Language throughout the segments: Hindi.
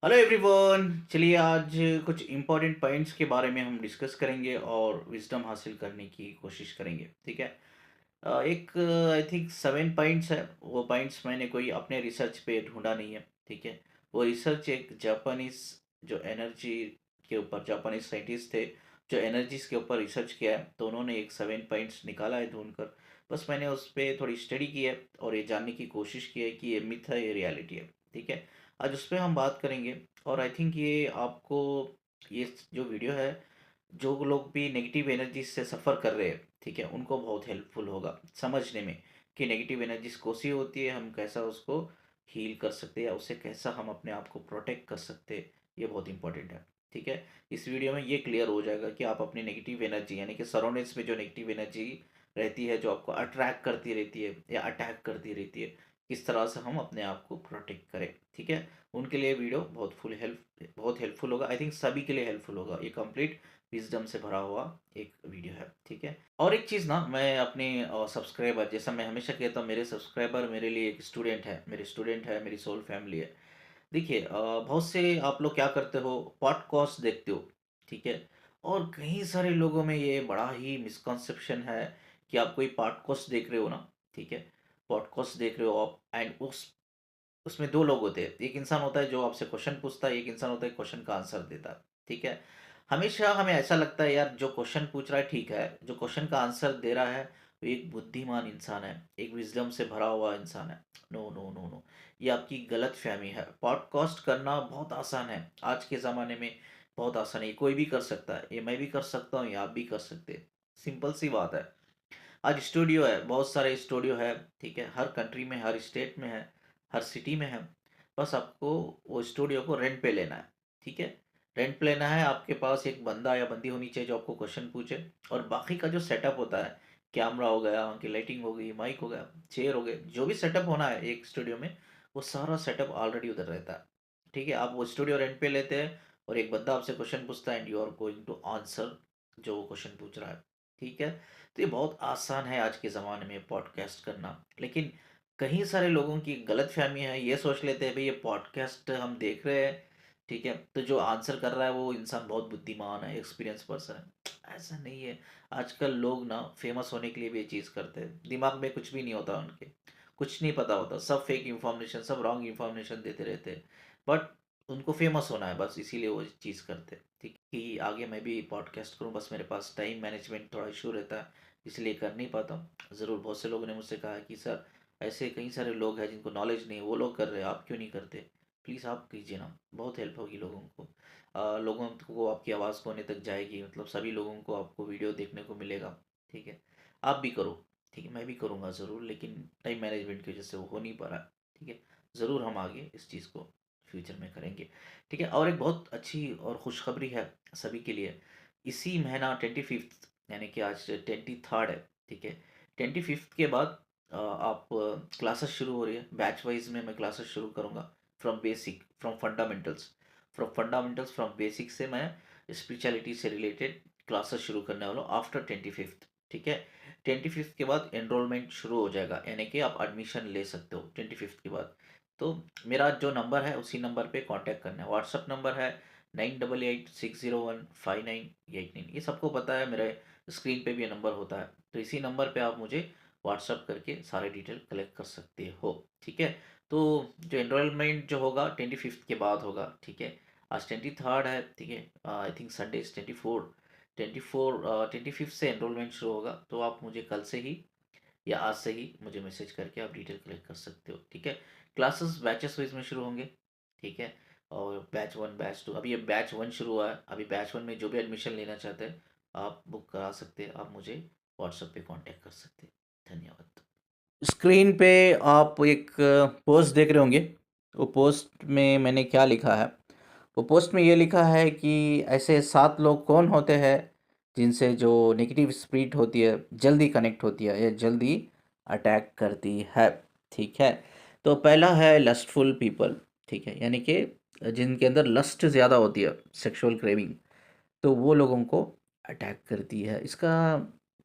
Hello everyone. चलिए आज कुछ इम्पोर्टेंट पॉइंट्स के बारे में हम डिस्कस करेंगे और विजडम हासिल करने की कोशिश करेंगे। ठीक है। एक आई थिंक 7 पॉइंट्स है। वो पॉइंट्स मैंने कोई अपने रिसर्च पे ढूंढा नहीं है। ठीक है। वो रिसर्च एक जापानीज जो एनर्जी के ऊपर जापानीज साइंटिस्ट थे जो एनर्जीज के ऊपर रिसर्च किया है, तो उन्होंने एक 7 पॉइंट्स निकाला है ढूंढकर। बस मैंने उस पर थोड़ी स्टडी की है और ये जानने की कोशिश की है कि ये मिथ है, ये रियलिटी है। ठीक है। आज उस पर हम बात करेंगे। और आई थिंक ये आपको, ये जो वीडियो है, जो लोग भी नेगेटिव एनर्जी से सफ़र कर रहे हैं, ठीक है, उनको बहुत हेल्पफुल होगा समझने में कि नेगेटिव एनर्जीज कौन सी होती है, हम कैसा उसको हील कर सकते हैं या उससे कैसा हम अपने आप को प्रोटेक्ट कर सकते हैं। ये बहुत इंपॉर्टेंट है। ठीक है। इस वीडियो में ये क्लियर हो जाएगा कि आप अपनी नेगेटिव एनर्जी यानी कि सराउंडिंग्स में जो नेगेटिव एनर्जी रहती है, जो आपको अट्रैक्ट करती रहती है या अटैक करती रहती है, किस तरह से हम अपने आप को प्रोटेक्ट करें। ठीक है। उनके लिए वीडियो बहुत हेल्पफुल होगा। आई थिंक सभी के लिए हेल्पफुल होगा। ये कंप्लीट विजडम से भरा हुआ एक वीडियो है। ठीक है। और एक चीज़ ना, मैं अपने सब्सक्राइबर, जैसा मैं हमेशा कहता हूँ, मेरे सब्सक्राइबर मेरे लिए एक स्टूडेंट है, मेरे स्टूडेंट है, मेरी सोल फैमिली है। देखिए, बहुत से आप लोग क्या करते हो, पॉडकास्ट देखते हो। ठीक है। और कई सारे लोगों में ये बड़ा ही मिसकॉन्सेप्शन है कि आप कोई पॉडकास्ट देख रहे हो ना। ठीक है। पॉडकास्ट देख रहे हो आप, एंड उसमें दो लोग होते हैं। एक इंसान होता है जो आपसे क्वेश्चन पूछता है, एक इंसान होता है क्वेश्चन का आंसर देता है। ठीक है। हमेशा हमें ऐसा लगता है, यार जो क्वेश्चन पूछ रहा है ठीक है, जो क्वेश्चन का आंसर दे रहा है वो एक बुद्धिमान इंसान है, एक विजडम से भरा हुआ इंसान है। नो नो नो नो, ये आपकी गलत फहमी है। पॉडकास्ट करना बहुत आसान है आज के ज़माने में। बहुत आसान है, ये कोई भी कर सकता है, ये मैं भी कर सकता हूँ, ये आप भी कर सकते हैं। सिंपल सी बात है। आज स्टूडियो है, बहुत सारे स्टूडियो है। ठीक है। हर कंट्री में, हर स्टेट में है, हर सिटी में है। बस आपको वो स्टूडियो को रेंट पे लेना है। ठीक है। रेंट पे लेना है, आपके पास एक बंदा या बंदी होनी चाहिए जो आपको क्वेश्चन पूछे। और बाकी का जो सेटअप होता है, कैमरा हो गया, उनकी लाइटिंग हो गई, माइक हो गया, चेयर हो गए, जो भी सेटअप होना है एक स्टूडियो में, वो सारा सेटअप ऑलरेडी उधर रहता है। ठीक है। आप वो स्टूडियो रेंट पे लेते हैं और एक बंदा आपसे क्वेश्चन पूछता है and you are going to answer जो वो क्वेश्चन पूछ रहा है। ठीक है। तो ये बहुत आसान है आज के ज़माने में पॉडकास्ट करना। लेकिन कई सारे लोगों की गलतफ़हमी है, ये सोच लेते हैं भाई ये पॉडकास्ट हम देख रहे हैं, ठीक है, तो जो आंसर कर रहा है वो इंसान बहुत बुद्धिमान है, एक्सपीरियंस पर्सन है। ऐसा नहीं है। आजकल लोग ना फेमस होने के लिए भी ये चीज़ करते हैं, दिमाग में कुछ भी नहीं होता उनके, कुछ नहीं पता होता, सब फेक इन्फॉर्मेशन, सब रॉन्ग इन्फॉर्मेशन देते रहते हैं। बट उनको फेमस होना है बस, इसीलिए वो चीज़ करते हैं। ठीक है कि आगे मैं भी पॉडकास्ट करूँ, बस मेरे पास टाइम मैनेजमेंट थोड़ा इशू रहता है, इसलिए कर नहीं पाता हूँ। ज़रूर बहुत से लोगों ने मुझसे कहा है कि सर ऐसे कई सारे लोग हैं जिनको नॉलेज नहीं है, वो लोग कर रहे हैं, आप क्यों नहीं करते। प्लीज़ आप कीजिए ना, बहुत हेल्प होगी लोगों को। लोगों को आपकी आवाज़ कोने तक जाएगी, मतलब सभी लोगों को आपको वीडियो देखने को मिलेगा। ठीक है। आप भी करो। ठीक है, मैं भी करूँगा ज़रूर, लेकिन टाइम मैनेजमेंट की वजह से वो हो नहीं पा रहा। ठीक है। ज़रूर हम आगे इस चीज़ को फ्यूचर में करेंगे। ठीक है। और एक बहुत अच्छी और खुशखबरी है सभी के लिए। इसी महीना 25 यानी कि आज 23 है। ठीक है। 25 के बाद आप क्लासेस शुरू हो रही है, बैच वाइज में मैं क्लासेस शुरू करूँगा। फ्रॉम बेसिक, फ्रॉम बेसिक से मैं स्पिरिचुअलिटी से रिलेटेड क्लासेस शुरू करने वाला हूँ आफ्टर 25। ठीक है। 25 के बाद एनरोलमेंट शुरू हो जाएगा, यानी कि आप एडमिशन ले सकते हो 25 के बाद। तो मेरा जो नंबर है उसी नंबर पे कांटेक्ट करना है। व्हाट्सअप नंबर है 9886015989। ये सबको पता है, मेरे स्क्रीन पे भी ये नंबर होता है, तो इसी नंबर पे आप मुझे व्हाट्सअप करके सारे डिटेल कलेक्ट कर सकते हो। ठीक है। तो जो एनरोलमेंट जो होगा 25 के बाद होगा। ठीक है। आज 23 है। ठीक है। आई थिंक संडे इज 25 से एनरोलमेंट शुरू होगा, तो आप मुझे कल से ही या आज से ही मुझे मैसेज करके आप डिटेल कलेक्ट कर सकते हो। ठीक है। क्लासेस बैचेस वाइज में शुरू होंगे। ठीक है। और बैच 1, बैच 2, अभी ये बैच 1 शुरू हुआ है। अभी बैच 1 में जो भी एडमिशन लेना चाहते हैं आप बुक करा सकते हैं, आप मुझे व्हाट्सएप पे कांटेक्ट कर सकते हैं। धन्यवाद। स्क्रीन पे आप एक पोस्ट देख रहे होंगे। वो पोस्ट में मैंने क्या लिखा है, वो पोस्ट में ये लिखा है कि ऐसे 7 लोग कौन होते हैं जिनसे जो नेगेटिव स्पिरिट होती है जल्दी कनेक्ट होती है या जल्दी अटैक करती है। ठीक है। तो पहला है लस्टफुल पीपल। ठीक है। यानी कि जिनके अंदर लस्ट ज़्यादा होती है, सेक्सुअल क्रेविंग, तो वो लोगों को अटैक करती है। इसका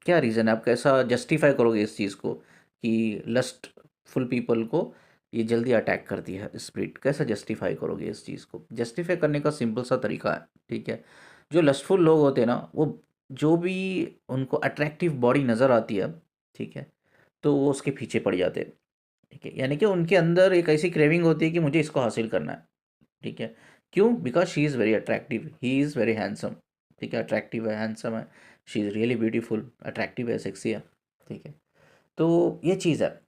क्या रीज़न है, आप कैसा जस्टिफाई करोगे इस चीज़ को कि लस्टफुल पीपल को ये जल्दी अटैक करती है स्पिरिट। कैसे जस्टिफाई करोगे इस चीज़ को? जस्टिफाई करने का सिंपल सा तरीका है, ठीक है। जो लस्टफुल लोग होते हैं ना, वो जो भी उनको अट्रैक्टिव बॉडी नज़र आती है, ठीक है, तो वो उसके पीछे पड़ जाते हैं, ठीक है। यानी कि उनके अंदर एक ऐसी क्रेविंग होती है कि मुझे इसको हासिल करना है, ठीक है। क्यों? Because she is very attractive, he is very handsome, ठीक है। अट्रैक्टिव है, हैंडसम है, she is really beautiful, attractive है, सेक्सी है, ठीक है। तो ये चीज़ है,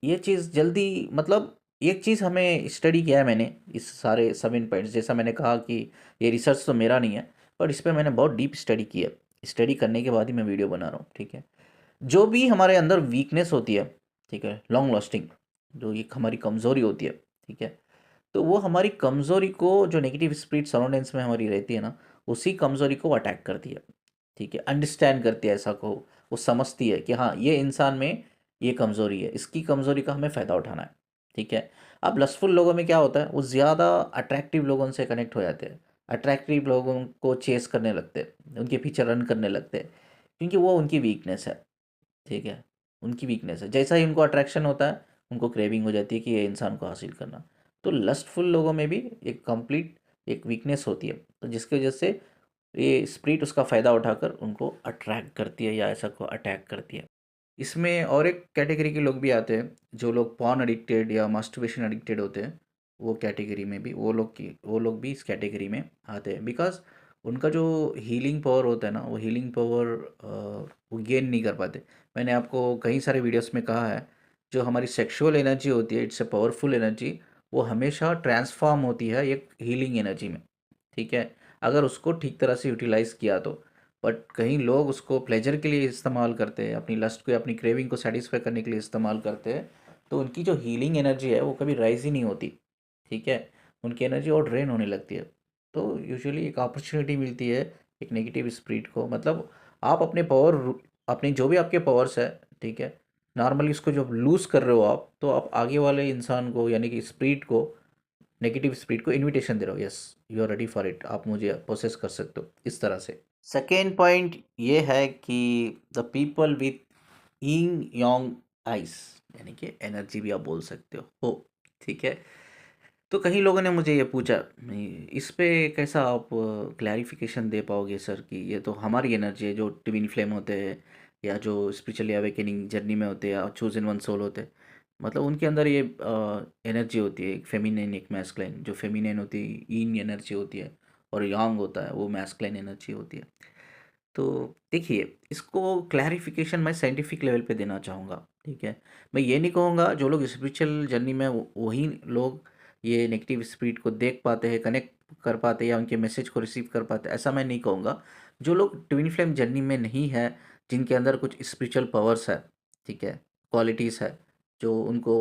ये चीज़ जल्दी मतलब एक चीज़ हमें स्टडी किया है मैंने इस सारे 7 पॉइंट्स। जैसा मैंने कहा कि ये रिसर्च तो मेरा नहीं है, पर इस पे मैंने बहुत डीप स्टडी की है। स्टडी करने के बाद ही मैं वीडियो बना रहा हूँ, ठीक है। जो भी हमारे अंदर वीकनेस होती है, ठीक है, लॉन्ग लास्टिंग, जो एक हमारी कमज़ोरी होती है, ठीक है, तो वो हमारी कमज़ोरी को, जो नेगेटिव स्पिरिट सराउंडिंग्स में हमारी रहती है ना, उसी कमज़ोरी को अटैक करती है, ठीक है। अंडरस्टैंड करती है, ऐसा को वो समझती है कि हाँ, ये इंसान में ये कमज़ोरी है, इसकी कमज़ोरी का हमें फ़ायदा उठाना है, ठीक है। अब लस्टफुल लोगों में क्या होता है, वो ज़्यादा अट्रैक्टिव लोगों से कनेक्ट हो जाते हैं, अट्रैक्टिव लोगों को चेस करने लगते हैं, उनके पीछे रन करने लगते हैं, क्योंकि वो उनकी वीकनेस है, ठीक है। उनकी वीकनेस है, जैसा ही उनको अट्रैक्शन होता है, उनको क्रेविंग हो जाती है कि ये इंसान को हासिल करना। तो लस्टफुल लोगों में भी एक कंप्लीट एक वीकनेस होती है, तो जिसकी वजह से ये स्प्रिट उसका फ़ायदा उठाकर उनको अट्रैक्ट करती है या ऐसा को अटैक करती है। इसमें और एक कैटेगरी के लोग भी आते हैं, जो लोग पॉर्न एडिक्टेड या मास्टरबेशन एडिक्टेड होते हैं, वो कैटेगरी में भी वो लोग भी इस कैटेगरी में आते हैं। बिकॉज़ उनका जो हीलिंग पावर होता है ना, वो हीलिंग पावर वो गेन नहीं कर पाते। मैंने आपको कई सारे वीडियोस में कहा है, जो हमारी सेक्सुअल एनर्जी होती है, इट्स अ पावरफुल एनर्जी, वो हमेशा ट्रांसफ़ॉर्म होती है एक हीलिंग एनर्जी में, ठीक है, अगर उसको ठीक तरह से यूटिलाइज़ किया तो। बट कई लोग उसको प्लेजर के लिए इस्तेमाल करते हैं, अपनी लस्ट को या अपनी क्रेविंग को सेटिस्फाई करने के लिए इस्तेमाल करते हैं, तो उनकी जो हीलिंग एनर्जी है वो कभी राइज ही नहीं होती, ठीक है। उनकी एनर्जी और ड्रेन होने लगती है। तो यूजुअली एक अपॉर्चुनिटी मिलती है एक नेगेटिव स्पिरिट को, मतलब आप अपने पावर, अपने जो भी आपके पावर्स है, ठीक है, नॉर्मली उसको जब लूज़ कर रहे हो आप, तो आप आगे वाले इंसान को यानी कि स्पिरिट को, नेगेटिव स्पिरिट को इनविटेशन दे रहे हो, yes you are ready for it, आप मुझे प्रोसेस कर सकते हो इस तरह से। सेकेंड पॉइंट ये है कि the people with Ying Yong eyes, यानी कि एनर्जी भी आप बोल सकते हो, ठीक है। तो कई लोगों ने मुझे ये पूछा, इस पे कैसा आप क्लैरिफिकेशन दे पाओगे सर, कि ये तो हमारी एनर्जी है, जो ट्विन फ्लेम होते हैं या जो स्पिरिचुअली अवेकनिंग जर्नी में होते हैं या चूज इन वन सोल होते हैं, मतलब उनके अंदर ये एनर्जी होती है, एक फेमिनिन एक मैस्कुलिन। जो फेमिनिन होती है इन एनर्जी होती है, और यांग होता है वो मैस्कुलिन एनर्जी होती है। तो देखिए, इसको क्लैरिफिकेशन मैं साइंटिफिक लेवल पे देना चाहूँगा, ठीक है। मैं ये नहीं कहूँगा जो लोग स्पिरिचुअल जर्नी में वही लोग ये नेगेटिव स्पिरिट को देख पाते हैं, कनेक्ट कर पाते हैं या उनके मैसेज को रिसीव कर पाते हैं, ऐसा मैं नहीं कहूँगा। जो लोग ट्विन फ्लेम जर्नी में नहीं है, जिनके अंदर कुछ स्पिरिचुअल पावर्स है, ठीक है, क्वालिटीज़ है, जो उनको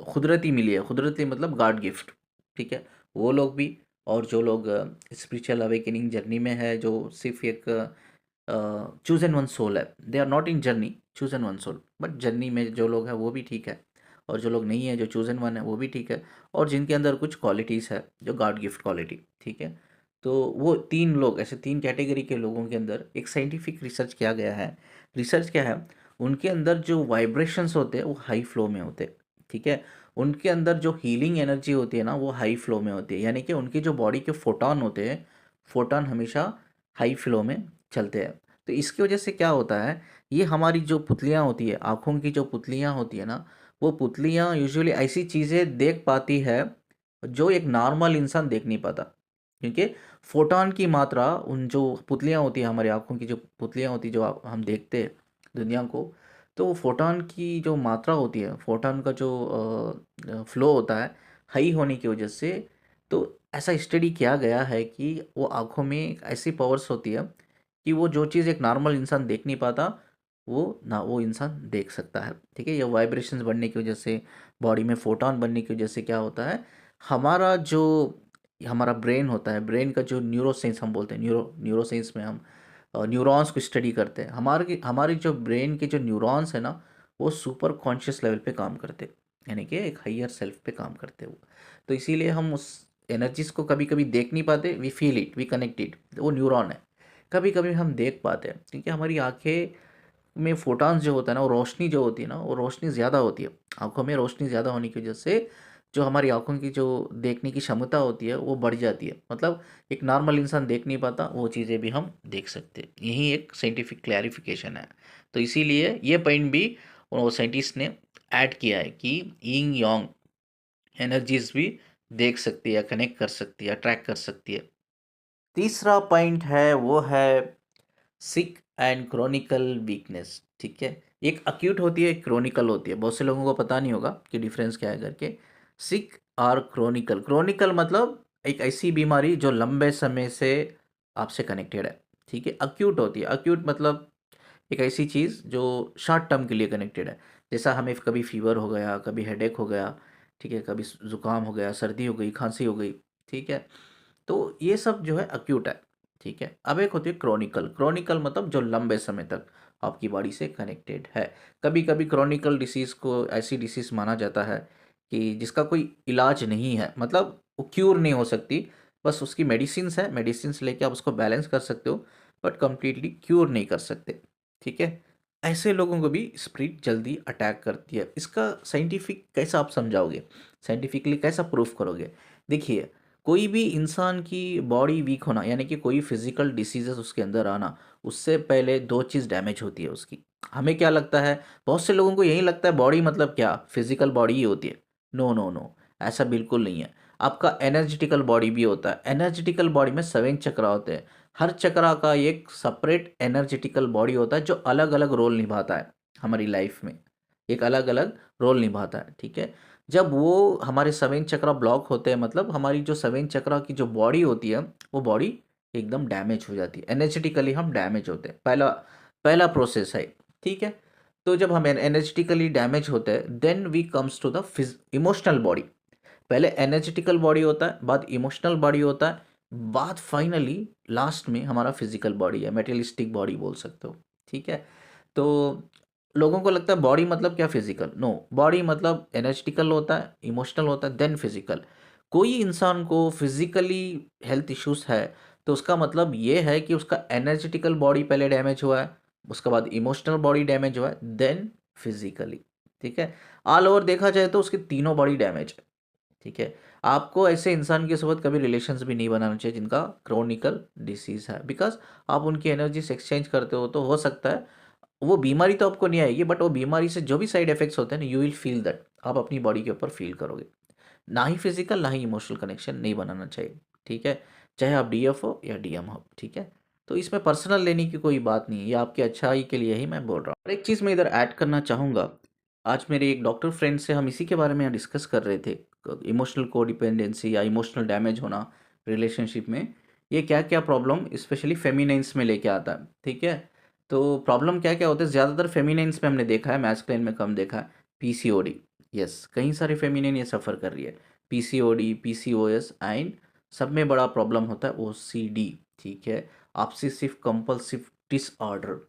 कुदरती मिली है, कुदरती मतलब गॉड गिफ्ट, ठीक है, वो लोग भी। और जो लोग स्पिरिचुअल अवेकनिंग जर्नी में है, जो सिर्फ एक चूज एन वन सोल है, they are not in journey, choose an one soul, but journey में जो लोग हैं वो भी ठीक है, और जो लोग नहीं है, जो चूज एन वन है, वो भी ठीक है, और जिनके अंदर कुछ क्वालिटीज़ है, जो गॉड गिफ्ट क्वालिटी, ठीक है। तो वो 3 लोग, ऐसे 3 कैटेगरी के लोगों के अंदर एक साइंटिफिक रिसर्च किया गया है। रिसर्च क्या है, उनके अंदर जो वाइब्रेशंस होते हैं वो हाई फ्लो में होते हैं, ठीक है। उनके अंदर जो हीलिंग एनर्जी होती है ना, वो हाई फ्लो में होती है, यानी कि उनकी जो बॉडी के फोटॉन होते हैं, फोटॉन हमेशा हाई फ्लो में चलते हैं। तो इसकी वजह से क्या होता है, ये हमारी जो पुतलियाँ होती है, आँखों की जो पुतलियाँ होती है ना, वो पुतलियाँ यूजुअली ऐसी चीज़ें देख पाती है, जो एक नॉर्मल इंसान देख नहीं पाता। क्योंकि फोटॉन की मात्रा, उन जो पुतलियाँ होती हैं, हमारी आँखों की जो पुतलियाँ होती हैं, जो हम देखते हैं दुनिया को, तो फोटॉन की जो मात्रा होती है, फोटॉन का जो फ्लो होता है, हाई होने की वजह से, तो ऐसा स्टडी किया गया है कि वो आँखों में एक ऐसी पावर्स होती है कि वो जो चीज़ एक नॉर्मल इंसान देख नहीं पाता, वो इंसान देख सकता है, ठीक है। ये वाइब्रेशंस बढ़ने की वजह से, बॉडी में फोटॉन बनने की वजह से क्या होता है, हमारा जो हमारा ब्रेन होता है, ब्रेन का जो न्यूरोसाइंस हम बोलते हैं, न्यूरोसाइंस में हम न्यूरॉन्स को स्टडी करते हैं। हमारी जो ब्रेन के जो न्यूरॉन्स है ना, वो सुपर कॉन्शियस लेवल पे काम करते हैं, यानी कि एक हायर सेल्फ पे काम करते हैं वो। तो इसीलिए हम उस एनर्जीज को कभी कभी देख नहीं पाते, we feel it, we connect it, वो न्यूरॉन है। कभी कभी हम देख पाते हैं, क्योंकि हमारी आंखें में फोटॉन्स जो होता है ना, वो रोशनी जो होती है ना, वो रोशनी ज़्यादा होती है, आंखों में रोशनी ज़्यादा होने की वजह से जो हमारी आँखों की जो देखने की क्षमता होती है वो बढ़ जाती है। मतलब एक नॉर्मल इंसान देख नहीं पाता, वो चीज़ें भी हम देख सकते हैं। यही एक साइंटिफिक क्लैरिफ़िकेशन है। तो इसीलिए ये पॉइंट भी वो साइंटिस्ट ने ऐड किया है कि यिंग यांग एनर्जीज़ भी देख सकती है, कनेक्ट कर सकती है, ट्रैक कर सकती है। तीसरा पॉइंट है वो है सिक एंड क्रोनिकल वीकनेस। ठीक है, एक अक्यूट होती है, एक क्रोनिकल होती है। बहुत से लोगों को पता नहीं होगा कि डिफरेंस क्या है करके। सिक और क्रोनिकल, क्रोनिकल मतलब एक ऐसी बीमारी जो लंबे समय से आपसे कनेक्टेड है। ठीक है, अक्यूट होती है, अक्यूट मतलब एक ऐसी चीज़ जो शॉर्ट टर्म के लिए कनेक्टेड है। जैसा हमें कभी फीवर हो गया, कभी हेडेक हो गया, ठीक है, कभी ज़ुकाम हो गया, सर्दी हो गई, खांसी हो गई, ठीक है। तो ये सब जो है अक्यूट है, ठीक है। अब एक होती है क्रोनिकल, क्रोनिकल मतलब जो लंबे समय तक आपकी बॉडी से कनेक्टेड है। कभी कभी क्रोनिकल डिसीज़ को ऐसी डिसीज़ माना जाता है कि जिसका कोई इलाज नहीं है, मतलब वो क्यूर नहीं हो सकती, बस उसकी मेडिसिन्स है, मेडिसिन्स लेके आप उसको बैलेंस कर सकते हो, बट कम्प्लीटली क्यूर नहीं कर सकते। ठीक है, ऐसे लोगों को भी स्प्रिट जल्दी अटैक करती है। इसका साइंटिफिक कैसा आप समझाओगे, साइंटिफिकली कैसा प्रूफ करोगे? देखिए, कोई भी इंसान की बॉडी वीक होना यानी कि कोई फिजिकल डिसीजेस उसके अंदर आना, उससे पहले दो चीज़ डैमेज होती है उसकी। हमें क्या लगता है, बहुत से लोगों को यही लगता है बॉडी मतलब क्या, फिजिकल बॉडी ही होती है। नो नो नो, ऐसा बिल्कुल नहीं है। आपका एनर्जेटिकल बॉडी भी होता है। एनर्जेटिकल बॉडी में 7 चक्रा होते हैं। हर चक्रा का एक सेपरेट एनर्जेटिकल बॉडी होता है जो अलग अलग रोल निभाता है हमारी लाइफ में, एक अलग अलग रोल निभाता है। ठीक है, जब वो हमारे 7 चक्रा ब्लॉक होते हैं, मतलब हमारी जो 7 चक्रा की जो बॉडी होती है वो बॉडी एकदम डैमेज हो जाती है, एनर्जेटिकली हम डैमेज होते हैं। पहला पहला प्रोसेस है। ठीक है, तो जब हम एनर्जेटिकली डैमेज होते हैं then we comes to the emotional body. पहले एनर्जेटिकल बॉडी होता है, बाद इमोशनल बॉडी होता है, बाद फाइनली लास्ट में हमारा फिजिकल बॉडी है, मेटेरियलिस्टिक बॉडी बोल सकते हो। ठीक है, तो लोगों को लगता है बॉडी मतलब क्या, फिजिकल। नो, बॉडी मतलब एनर्जेटिकल होता है, इमोशनल होता है, देन फिजिकल। कोई इंसान को फिजिकली हेल्थ इश्यूज है तो उसका मतलब ये है कि उसका एनर्जेटिकल बॉडी पहले डैमेज हुआ है, उसके बाद इमोशनल बॉडी डैमेज हुआ है, देन फिजिकली। ठीक है, ऑल ओवर देखा जाए तो उसकी तीनों बॉडी डैमेज है। ठीक है, आपको ऐसे इंसान के साथ कभी रिलेशंस भी नहीं बनाना चाहिए जिनका क्रोनिकल डिसीज है, बिकॉज आप उनकी एनर्जी से एक्सचेंज करते हो तो हो सकता है वो बीमारी तो आपको नहीं आएगी, बट वो बीमारी से जो भी साइड इफेक्ट्स होते हैं ना, यू विल फील दैट, आप अपनी बॉडी के ऊपर फील करोगे। ना ही फिजिकल ना ही इमोशनल कनेक्शन नहीं बनाना चाहिए। ठीक है, चाहे आप डीएफ हो या डीएम हो। ठीक है, तो इसमें पर्सनल लेने की कोई बात नहीं है, ये आपकी अच्छाई के लिए ही मैं बोल रहा हूँ। और एक चीज़ मैं इधर ऐड करना चाहूँगा, आज मेरे एक डॉक्टर फ्रेंड से हम इसी के बारे में डिस्कस कर रहे थे, इमोशनल कोडिपेंडेंसी या इमोशनल डैमेज होना रिलेशनशिप में, ये क्या क्या प्रॉब्लम स्पेशली फेमिनाइन्स में लेके आता है। ठीक है, तो प्रॉब्लम क्या क्या होते हैं, ज़्यादातर फेमिनाइन्स में हमने देखा है, मैस्कुलिन में कम देखा है। पीसीओडी, यस, कई सारे फेमिनिन ये सफ़र कर रही है। पीसीओडी, पीसीओएस एंड सब में बड़ा प्रॉब्लम होता है ओसीडी। ठीक है, ऑब्सेसिव कंपल्सिव डिसऑर्डर,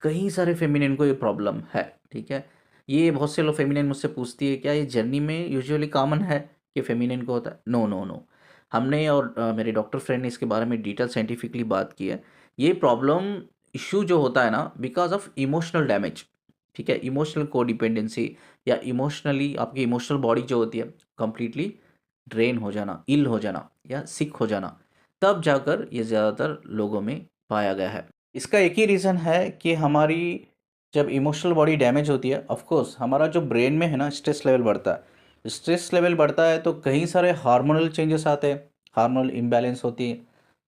कई सारे फेमिनिन को ये प्रॉब्लम है। ठीक है, ये बहुत से लोग फेमिनिन मुझसे पूछती है क्या ये जर्नी में यूजुअली कॉमन है कि फेमिनिन को होता है। नो नो नो, हमने और मेरे डॉक्टर फ्रेंड ने इसके बारे में डिटेल साइंटिफिकली बात की है। ये प्रॉब्लम इशू जो होता है ना, बिकॉज ऑफ इमोशनल डैमेज। ठीक है, इमोशनल कोडिपेंडेंसी या इमोशनली आपकी इमोशनल बॉडी जो होती है कंप्लीटली ड्रेन हो जाना, इल हो जाना या सिक हो जाना, तब जाकर ये ज़्यादातर लोगों में पाया गया है। इसका एक ही रीज़न है कि हमारी जब इमोशनल बॉडी डैमेज होती है, ऑफ कोर्स हमारा जो ब्रेन में है ना, स्ट्रेस लेवल बढ़ता है। स्ट्रेस लेवल बढ़ता है तो कई सारे हार्मोनल चेंजेस आते हैं, हार्मोनल इम्बैलेंस होती है,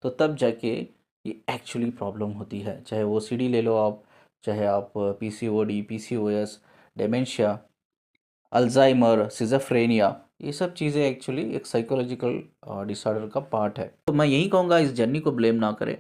तो तब जाके ये एक्चुअली प्रॉब्लम होती है। चाहे वो सीडी ले लो आप, चाहे आप PCOD, PCOS, dementia, Alzheimer, schizophrenia, ये सब चीज़ें एक्चुअली एक साइकोलॉजिकल डिसऑर्डर का पार्ट है। तो मैं यही कहूँगा, इस जर्नी को ब्लेम ना करें।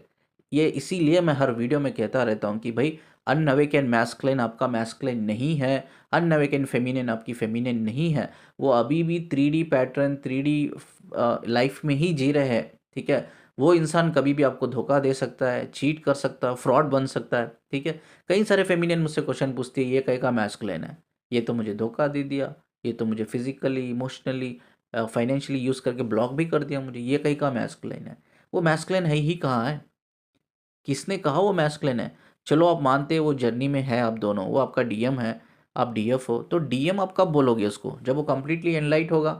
ये इसीलिए मैं हर वीडियो में कहता रहता हूँ कि भाई अनअवेकन मैस्कुलिन आपका मैस्कुलिन नहीं है, अनअवेकन फेमिनिन आपकी फेमिनिन नहीं है। वो अभी भी 3D पैटर्न, 3D लाइफ में ही जी रहे हैं। ठीक है, वो इंसान कभी भी आपको धोखा दे सकता है, चीट कर सकता है, फ्रॉड बन सकता है। ठीक है, कई सारे फेमिनिन मुझसे क्वेश्चन पूछती है ये कहीं का मैस्कुलिन है, ये तो मुझे धोखा दे दिया, ये तो मुझे फिजिकली, इमोशनली, फाइनेंशियली यूज़ करके ब्लॉक भी कर दिया मुझे, ये कहीं का मैस्कुलिन है। वो मैस्कुलिन है ही कहाँ है, किसने कहा वो मैस्कुलिन है? चलो आप मानते हो वो जर्नी में है आप दोनों, वो आपका डीएम है, आप डीएफ हो, तो डीएम आप कब बोलोगे उसको, जब वो कंप्लीटली एनलाइट होगा।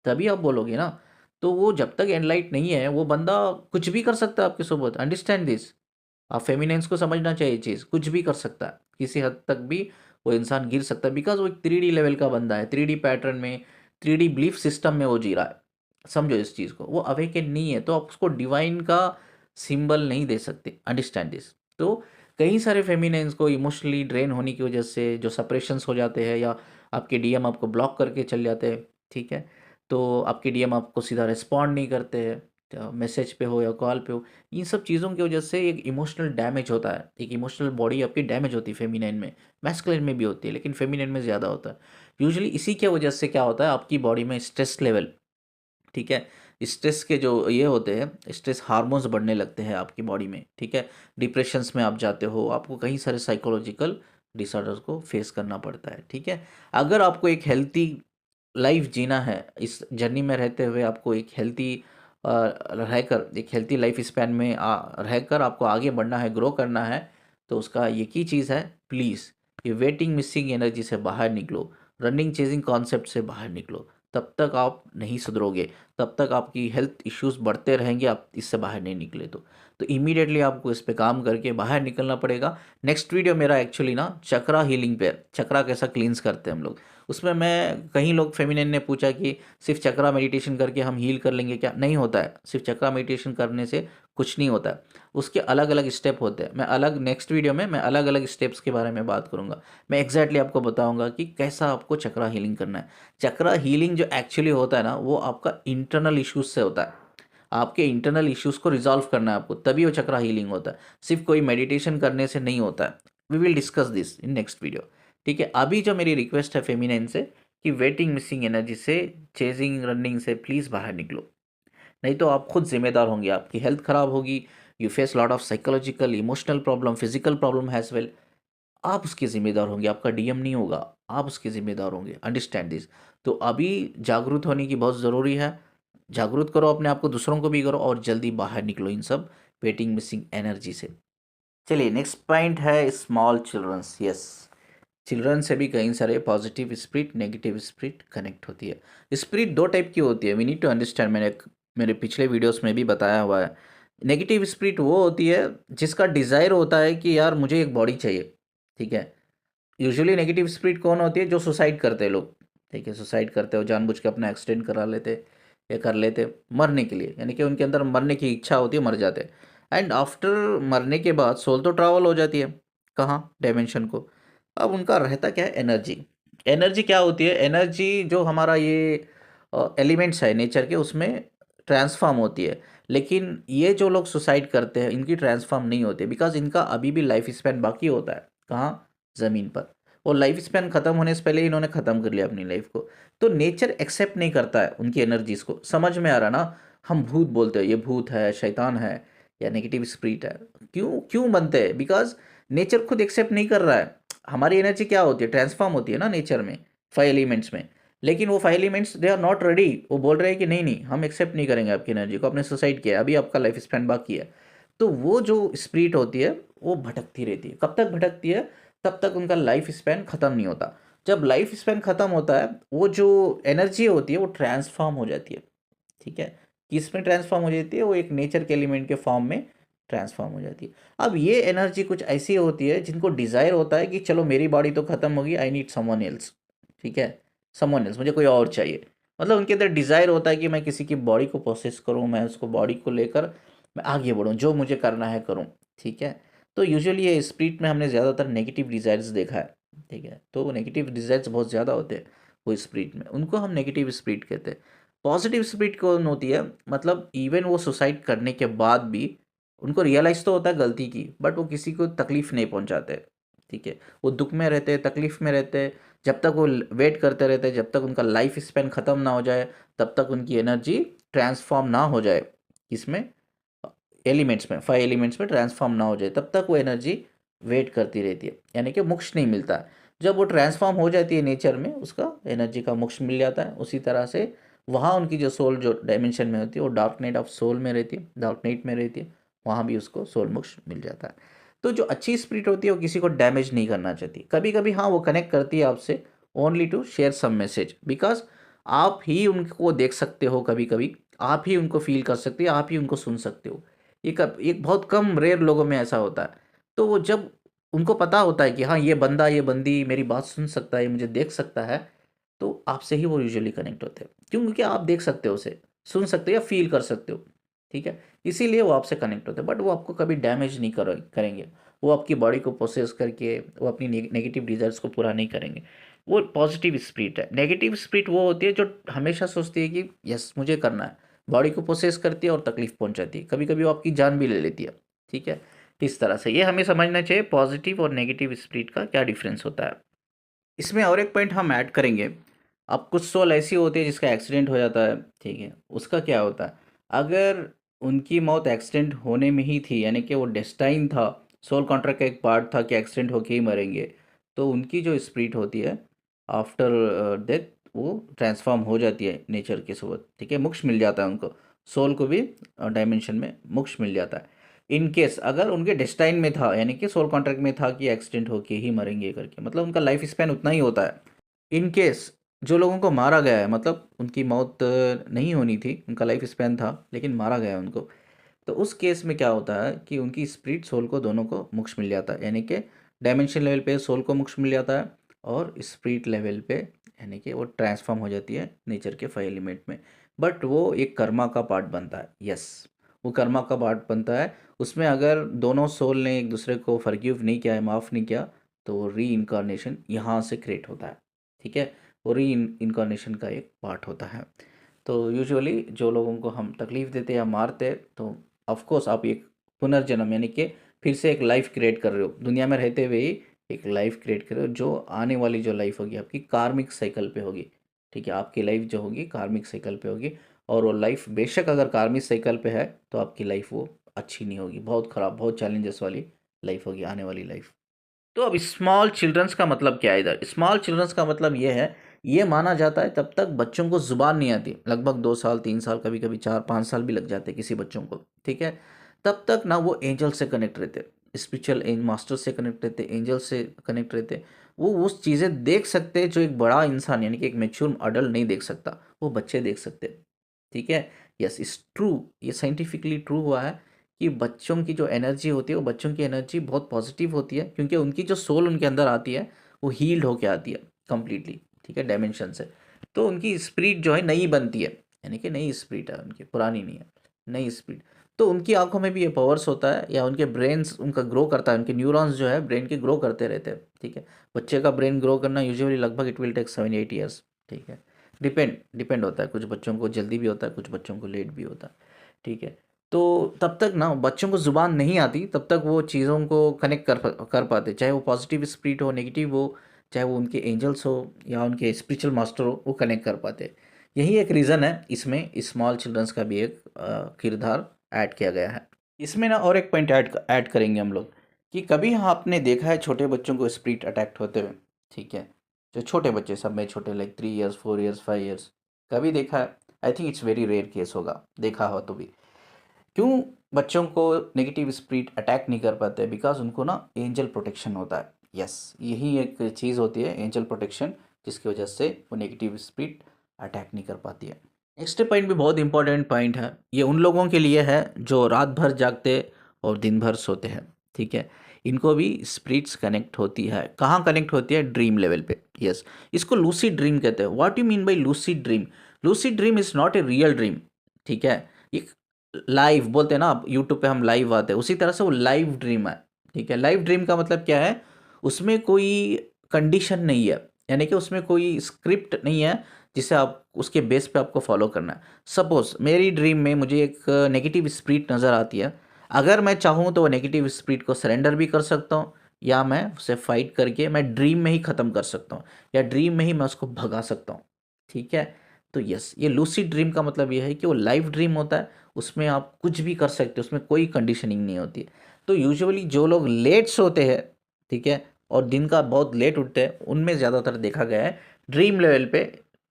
तभी आप बोलोगे ना। तो वो जब तक एनलाइट नहीं है, वो बंदा कुछ भी कर सकता है आपके सोबत, अंडरस्टैंड दिस। आप फेमिनेंस को समझना चाहिए, चीज़ कुछ भी कर सकता है, किसी हद तक भी वो इंसान गिर सकता है, बिकॉज वो एक 3D लेवल का बंदा है, 3D पैटर्न में, 3D बिलीफ सिस्टम में वो जी रहा है। समझो इस चीज़ को, वो अवेकन नहीं है, तो आप उसको डिवाइन का सिंबल नहीं दे सकते, अंडरस्टैंड दिस। तो कई सारे फेमिनेंस को इमोशनली ड्रेन होने की वजह से जो सप्रेशंस हो जाते हैं, या आपके डीएम आपको ब्लॉक करके चल जाते हैं, ठीक है, तो आपके डीएम आपको सीधा रिस्पॉन्ड नहीं करते हैं, मैसेज पे हो या कॉल पे हो, इन सब चीज़ों की वजह से एक इमोशनल डैमेज होता है, एक इमोशनल बॉडी आपकी डैमेज होती है, फेमिनाइन में, मैस्कुलिन में भी होती है, लेकिन फेमिनाइन में ज़्यादा होता है। यूजुअली इसी की वजह से क्या होता है, आपकी बॉडी में स्ट्रेस लेवल, ठीक है, स्ट्रेस के जो ये होते हैं, स्ट्रेस हार्मोन्स बढ़ने लगते हैं आपकी बॉडी में, ठीक है, डिप्रेशंस में आप जाते हो, आपको कई सारे साइकोलॉजिकल डिसऑर्डर्स को फेस करना पड़ता है, ठीक है। अगर आपको एक हेल्थी लाइफ जीना है, इस जर्नी में रहते हुए आपको एक हेल्थी रहकर, एक हेल्थी लाइफ स्पैन में रहकर आपको आगे बढ़ना है, ग्रो करना है, तो उसका एक ही चीज़ है, प्लीज़ ये वेटिंग मिसिंग एनर्जी से बाहर निकलो, रनिंग चेजिंग कॉन्सेप्ट से बाहर निकलो। तब तक आप नहीं सुधरोगे, तब तक आपकी हेल्थ इश्यूज बढ़ते रहेंगे, आप इससे बाहर नहीं निकले तो इमीडिएटली आपको इस पे काम करके बाहर निकलना पड़ेगा। नेक्स्ट वीडियो मेरा एक्चुअली ना चक्रा हीलिंग पे, चक्रा कैसा क्लींस करते हैं हम लोग, उसमें मैं, कई लोग फेमिनिन ने पूछा कि सिर्फ चक्रा मेडिटेशन करके हम हील कर लेंगे क्या, नहीं होता है, सिर्फ चक्रा मेडिटेशन करने से कुछ नहीं होता है, उसके अलग अलग स्टेप होते हैं। मैं अलग नेक्स्ट वीडियो में मैं अलग अलग स्टेप्स के बारे में बात करूंगा, मैं एग्जैक्टली आपको बताऊंगा कि कैसा आपको चक्रा हीलिंग करना है। चक्रा हीलिंग जो एक्चुअली होता है ना, वो आपका इंटरनल इश्यूज से होता है, आपके इंटरनल इश्यूज को रिजॉल्व करना है आपको, तभी वो चक्रा हीलिंग होता है, सिर्फ कोई मेडिटेशन करने से नहीं होता है। We will discuss this in next video, ठीक है। अभी जो मेरी रिक्वेस्ट है फेमिनाइन से कि वेटिंग मिसिंग एनर्जी से, चेजिंग रनिंग से प्लीज़ बाहर निकलो, नहीं तो आप खुद जिम्मेदार होंगे, आपकी हेल्थ खराब होगी, you face lot of psychological emotional problem, physical problem has well, आप उसके ज़िम्मेदार होंगे, आपका डीएम नहीं होगा, आप उसके ज़िम्मेदार होंगे, अंडरस्टैंड दिस। तो अभी जागरूक होने की बहुत ज़रूरी है, जागरूक करो अपने आप को, दूसरों को भी करो, और जल्दी बाहर निकलो इन सब वेटिंग मिसिंग एनर्जी से। चलिए नेक्स्ट पॉइंट है स्मॉल चिल्ड्रंस। यस, चिल्ड्रन से भी कई सारे positive spirit, negative spirit connect होती है। स्पिरिट दो टाइप की होती है, वी नीड टू अंडरस्टैंड, मैंने मेरे पिछले वीडियोस में भी बताया हुआ है। नेगेटिव स्पिरिट वो होती है जिसका डिज़ायर होता है कि यार मुझे एक बॉडी चाहिए, ठीक है। यूजुअली नेगेटिव स्पिरिट कौन होती है, जो सुसाइड करते हैं लोग, ठीक है, सुसाइड करते हो, जानबूझ के अपना एक्सीडेंट करा लेते या कर लेते मरने के लिए, यानी कि उनके अंदर मरने की इच्छा होती है, मर जाते हैं। एंड आफ्टर मरने के बाद सोल तो ट्रैवल हो जाती है, कहाँ, डायमेंशन को। अब उनका रहता क्या है, एनर्जी। एनर्जी क्या होती है, एनर्जी जो हमारा ये एलिमेंट्स है नेचर के, उसमें ट्रांसफॉर्म होती है। लेकिन ये जो लोग सुसाइड करते हैं, इनकी ट्रांसफॉर्म नहीं होती, बिकॉज इनका अभी भी लाइफ स्पैन बाकी होता है, कहाँ, ज़मीन पर। और लाइफ स्पैन ख़त्म होने से पहले इन्होंने ख़त्म कर लिया अपनी लाइफ को, तो नेचर एक्सेप्ट नहीं करता है उनकी एनर्जीज़ को। समझ में आ रहा ना, हम भूत बोलते हैं, ये भूत है, शैतान है, या नेगेटिव स्पिरिट है, क्यों क्यों बनते हैं, बिकॉज नेचर खुद एक्सेप्ट नहीं कर रहा है। हमारी एनर्जी क्या होती है, ट्रांसफॉर्म होती है ना नेचर में, 5 एलिमेंट्स में, लेकिन वो 5 elements they are not ready, वो बोल रहे हैं कि नहीं नहीं, हम एक्सेप्ट नहीं करेंगे आपकी एनर्जी को, आपने सुसाइड किया, अभी आपका लाइफ स्पैन बाकी है। तो वो जो स्पिरिट होती है, वो भटकती रहती है, कब तक भटकती है, तब तक उनका लाइफ स्पैन ख़त्म नहीं होता। जब लाइफ स्पैन ख़त्म होता है, वो जो एनर्जी होती है वो ट्रांसफॉर्म हो जाती है, ठीक है। किस में ट्रांसफॉर्म हो जाती है, वो एक नेचर के एलिमेंट के फॉर्म में ट्रांसफॉर्म हो जाती है। अब ये एनर्जी कुछ ऐसी होती है जिनको डिज़ायर होता है कि चलो मेरी बॉडी तो ख़त्म होगी, आई नीड समवन एल्स, ठीक है, समवन एल्स, मुझे कोई और चाहिए। मतलब उनके अंदर डिज़ायर होता है कि मैं किसी की बॉडी को प्रोसेस करूँ, मैं उसको बॉडी को लेकर मैं आगे बढ़ूँ, जो मुझे करना है करूँ, ठीक है। तो यूजुअली ये स्पिरिट में हमने ज़्यादातर नेगेटिव डिज़ायर्स देखा है, ठीक है। तो नेगेटिव डिज़ायर्स बहुत ज़्यादा होते हैं वो स्पिरिट में, उनको हम नेगेटिव स्पिरिट कहते हैं। पॉजिटिव स्पिरिट कौन होती है, मतलब इवन वो सुसाइड करने के बाद भी उनको रियलाइज़ तो होता है गलती की, बट वो किसी को तकलीफ़ नहीं पहुंचाते, ठीक है। वो दुख में रहते हैं, तकलीफ़ में रहते हैं, जब तक वो वेट करते रहते हैं, जब तक उनका लाइफ स्पैन ख़त्म ना हो जाए, तब तक उनकी एनर्जी ट्रांसफॉर्म ना हो जाए, इसमें एलिमेंट्स में, 5 एलिमेंट्स में ट्रांसफॉर्म ना हो जाए, तब तक वो एनर्जी वेट करती रहती है, यानी कि मोक्ष नहीं मिलता है। जब वो ट्रांसफॉर्म हो जाती है नेचर में, उसका एनर्जी का मोक्ष मिल जाता है। उसी तरह से वहाँ उनकी जो सोल जो डायमेंशन में होती है, वो डार्क नाइट ऑफ सोल में रहती है, डार्क नाइट में रहती है, वहाँ भी उसको सोल मोक्ष मिल जाता है। तो जो अच्छी स्पिरिट होती है वो किसी को डैमेज नहीं करना चाहती, कभी कभी हाँ वो कनेक्ट करती है आपसे only to share some message, because आप ही उनको देख सकते हो कभी कभी, आप ही उनको फील कर सकते हो, आप ही उनको सुन सकते हो। एक बहुत कम रेयर लोगों में ऐसा होता है। तो वो जब उनको पता होता है कि हाँ ये बंदा ये बंदी मेरी बात सुन सकता है, ये मुझे देख सकता है, तो आपसे ही वो यूजुअली कनेक्ट होते हैं। क्यों? क्योंकि आप देख सकते हो उसे, सुन सकते हो या फील कर सकते हो। ठीक है, इसीलिए वो आपसे कनेक्ट होते हैं। बट वो आपको कभी डैमेज नहीं करेंगे। वो आपकी बॉडी को प्रोसेस करके वो अपनी नेगेटिव डिजायर्स को पूरा नहीं करेंगे। वो पॉजिटिव स्पिरिट है। नेगेटिव स्पिरिट वो होती है जो हमेशा सोचती है कि यस मुझे करना है, बॉडी को प्रोसेस करती है और तकलीफ पहुंचाती है, कभी कभी वो आपकी जान भी ले लेती है। ठीक है, इस तरह से ये हमें समझना चाहिए पॉजिटिव और नेगेटिव स्पिरिट का क्या डिफरेंस होता है। इसमें और एक पॉइंट हम ऐड करेंगे। अब कुछ सोल ऐसी होती है जिसका एक्सीडेंट हो जाता है, ठीक है, उसका क्या होता है? अगर उनकी मौत एक्सीडेंट होने में ही थी, यानी कि वो डेस्टाइन था, सोल कॉन्ट्रैक्ट का एक पार्ट था कि एक्सीडेंट होके ही मरेंगे, तो उनकी जो स्पिरिट होती है आफ्टर डेथ वो ट्रांसफॉर्म हो जाती है नेचर के साथ। ठीक है, मोक्ष मिल जाता है उनको, सोल को भी डायमेंशन में मोक्ष मिल जाता है। इन केस अगर उनके डेस्टाइन में था, यानी कि सोल कॉन्ट्रैक्ट में था कि एक्सीडेंट होके ही मरेंगे करके, मतलब उनका लाइफ स्पैन उतना ही होता है। इन केस जो लोगों को मारा गया है, मतलब उनकी मौत नहीं होनी थी, उनका लाइफ स्पैन था लेकिन मारा गया उनको, तो उस केस में क्या होता है कि उनकी स्पिरिट सोल को दोनों को मोक्ष मिल जाता है। यानी कि डायमेंशन लेवल पे सोल को मोक्ष मिल जाता है और स्पिरिट लेवल पे यानी कि वो ट्रांसफॉर्म हो जाती है नेचर के 5 एलिमेंट में। बट वो एक कर्मा का पार्ट बनता है। यस, वो कर्मा का पार्ट बनता है। उसमें अगर दोनों सोल ने एक दूसरे को फॉरगिव नहीं किया है, माफ़ नहीं किया, तो वो री इनकारनेशन यहाँ से क्रिएट होता है। ठीक है, वो री इनकारनेशन का एक पार्ट होता है। तो यूजुअली जो लोगों को हम तकलीफ़ देते या मारते, तो ऑफ कोर्स आप एक पुनर्जन्म यानी कि फिर से एक लाइफ क्रिएट कर रहे हो, दुनिया में रहते हुए ही एक लाइफ क्रिएट कर रहे हो, जो आने वाली जो लाइफ होगी आपकी कार्मिक साइकिल पे होगी। ठीक है, आपकी लाइफ जो होगी कार्मिक साइकिल पे होगी। और वो लाइफ बेशक अगर कार्मिक साइकिल पे है तो आपकी लाइफ वो अच्छी नहीं होगी, बहुत ख़राब, बहुत चैलेंजेस वाली लाइफ होगी आने वाली लाइफ। तो अब स्मॉल चिल्ड्रंस का मतलब क्या है? इधर स्मॉल चिल्ड्रंस का मतलब ये है, ये माना जाता है तब तक बच्चों को ज़ुबान नहीं आती, लगभग 2 साल 3 साल, कभी कभी 4 5 साल भी लग जाते हैं किसी बच्चों को। ठीक है, तब तक ना वो एंजल से कनेक्ट रहते, स्पिरिचुअल मास्टर से कनेक्ट रहते, एंजल से कनेक्ट रहते। वो उस चीज़ें देख सकते जो एक बड़ा इंसान यानी कि एक मेच्योर अडल्ट नहीं देख सकता, वो बच्चे देख सकते। ठीक है, यस इट्स ट्रू, ये साइंटिफिकली ट्रू हुआ है कि बच्चों की जो एनर्जी होती है वो बच्चों की एनर्जी बहुत पॉजिटिव होती है, क्योंकि उनकी जो सोल उनके अंदर आती है वो हील्ड होके आती है कम्प्लीटली। ठीक है, डायमेंशन से। तो उनकी स्पिरिट जो है नई बनती है, यानी कि नई स्पिरिट है उनकी, पुरानी नहीं है, नई स्पिरिट। तो उनकी आंखों में भी ये पावर्स होता है, या उनके ब्रेन्स उनका ग्रो करता है, उनके न्यूरॉन्स जो है ब्रेन के ग्रो करते रहते हैं। ठीक है, बच्चे का ब्रेन ग्रो करना यूजुअली लगभग इट विल टेक 7 8 ईयर्स। ठीक है, डिपेंड होता है, कुछ बच्चों को जल्दी भी होता है, कुछ बच्चों को लेट भी होता है। ठीक है, तो तब तक ना बच्चों को ज़ुबान नहीं आती, तब तक वो चीज़ों को कनेक्ट कर पाते, चाहे वो पॉजिटिव स्पिरिट हो, नेगेटिव हो, चाहे वो उनके एंजल्स हो या उनके स्पिरिचुअल मास्टर हो, वो कनेक्ट कर पाते। यही एक रीज़न है इसमें स्मॉल चिल्ड्रंस का भी एक किरदार ऐड किया गया है। इसमें ना और एक पॉइंट ऐड करेंगे हम लोग कि कभी आपने देखा है छोटे बच्चों को स्पिरिट अटैक्ट होते हुए? ठीक है, जो छोटे बच्चे, सब में छोटे, लाइक 3 ईयर्स 4 ईयर्स 5 ईयर्स, कभी देखा है? I think it's very rare case होगा, देखा हो तो भी। क्यों बच्चों को नेगेटिव स्पिरिट अटैक नहीं कर पाते? बिकॉज उनको ना एंजल प्रोटेक्शन होता है। यस, यही एक चीज़ होती है एंजल प्रोटेक्शन, जिसकी वजह से वो नेगेटिव स्पिरिट अटैक नहीं कर पाती है। नेक्स्ट पॉइंट भी बहुत इंपॉर्टेंट पॉइंट है, ये उन लोगों के लिए है जो रात भर जागते और दिन भर सोते हैं। ठीक है, इनको भी स्पिरिट्स कनेक्ट होती है। कहाँ कनेक्ट होती है? ड्रीम लेवल पे। यस, इसको लूसिड ड्रीम कहते हैं। What you mean by lucid dream? Lucid dream is not a real dream. ठीक है, ये लाइव बोलते हैं ना, आप यूट्यूब पे हम लाइव आते हैं, उसी तरह से वो लाइव ड्रीम है। ठीक है, लाइव ड्रीम का मतलब क्या है? उसमें कोई कंडीशन नहीं है, यानी कि उसमें कोई स्क्रिप्ट नहीं है जिसे आप उसके बेस पे आपको फॉलो करना है। सपोज मेरी ड्रीम में मुझे एक नेगेटिव स्पिरिट नज़र आती है, अगर मैं चाहूँ तो वो नेगेटिव स्पिरिट को सरेंडर भी कर सकता हूँ, या मैं उसे फाइट करके मैं ड्रीम में ही ख़त्म कर सकता हूँ, या ड्रीम में ही मैं उसको भगा सकता हूँ। ठीक है, तो यस, ये लूसिड ड्रीम का मतलब ये है कि वो लाइव ड्रीम होता है, उसमें आप कुछ भी कर सकते हो, उसमें कोई कंडीशनिंग नहीं होती है। तो यूजुअली जो लोग लेट सोते हैं, ठीक है, और दिन का बहुत लेट उठते हैं, उनमें ज़्यादातर देखा गया है ड्रीम लेवल पे।